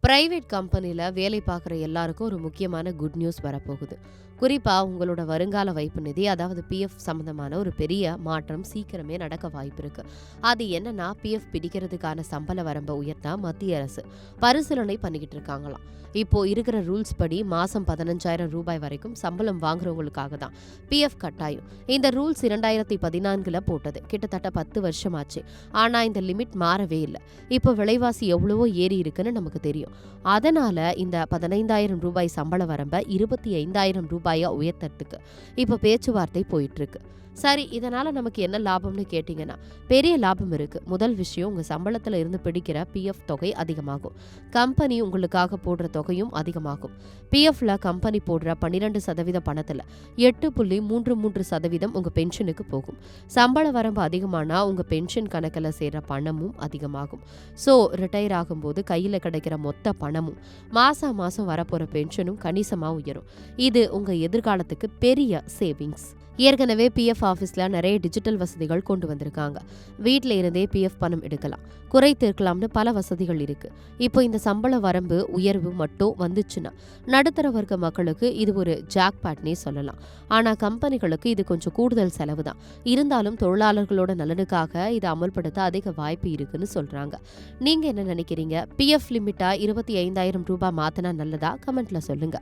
Private கம்பெனியில் வேலை பார்க்குற எல்லாருக்கும் ஒரு முக்கியமான குட் நியூஸ் வரப்போகுது. குறிப்பாக உங்களோட வருங்கால வைப்பு நிதி, அதாவது பிஎஃப் சம்மந்தமான ஒரு பெரிய மாற்றம் சீக்கிரமே நடக்க வாய்ப்பு இருக்கு. அது என்னன்னா, பிஎஃப் பிடிக்கிறதுக்கான சம்பள வரம்பை உயர்த்த மத்திய அரசு பரிசீலனை பண்ணிக்கிட்டு இருக்காங்களாம். இப்போ இருக்கிற ரூல்ஸ் படி மாசம் 15,000 ரூபாய் வரைக்கும் சம்பளம் வாங்குறவங்களுக்காக தான் பிஎஃப் கட்டாயம். இந்த ரூல்ஸ் 2014 போட்டது. கிட்டத்தட்ட 10 வருஷமாச்சு. ஆனா இந்த லிமிட் மாறவே இல்லை. இப்போ விலைவாசி எவ்வளவோ ஏறி இருக்குன்னு நமக்கு தெரியும். அதனால இந்த 15,000 ரூபாய் சம்பள வரம்பை 25,000 ரூபாயா உயர்த்தறதுக்கு இப்ப பேச்சுவார்த்தை போயிட்டு இருக்கு. சரி, இதனால நமக்கு என்ன லாபம்னு கேட்டீங்கன்னா, பெரிய லாபம் இருக்கு. முதல் விஷயம், உங்க சம்பளத்துல இருந்து பிடிக்கிற பிஎஃப் தொகை அதிகமாகும். கம்பெனி உங்களுக்காக போடுற தொகையும் அதிகமாகும். பிஎஃப்ல கம்பெனி போடுற 12% பணத்துல 8.33% உங்க பென்ஷனுக்கு போகும். சம்பள வரம்பு அதிகமானா உங்க பென்ஷன் கணக்குல சேர்ற பணமும் அதிகமாகும். சோ ரிட்டையர் ஆகும்போது கையில கிடைக்கிற மொத்த பணமும் மாசம் வரப்போற பென்ஷனும் கணிசமா உயரும். இது உங்க எதிர்காலத்துக்கு பெரிய சேவிங்ஸ். ஏற்கனவே பிஎஃப் ஆஃபீஸில் நிறைய டிஜிட்டல் வசதிகள் கொண்டு வந்திருக்காங்க. வீட்டில் இருந்தே பிஎஃப் பணம் எடுக்கலாம், குறை தீர்க்கலாம்னு பல வசதிகள் இருக்கு. இப்போ இந்த சம்பள வரம்பு உயர்வு மட்டும் வந்துச்சுன்னா நடுத்தர வர்க்க மக்களுக்கு இது ஒரு ஜாக்பாட்னே சொல்லலாம். ஆனால் கம்பெனிகளுக்கு இது கொஞ்சம் கூடுதல் செலவு தான். இருந்தாலும் தொழிலாளர்களோட நலனுக்காக இதை அமல்படுத்த அதிக வாய்ப்பு இருக்குன்னு சொல்றாங்க. நீங்க என்ன நினைக்கிறீங்க? பிஎஃப் லிமிட்டா 25,000 ரூபாய் மாத்தினா நல்லதா? கமெண்ட்ல சொல்லுங்க.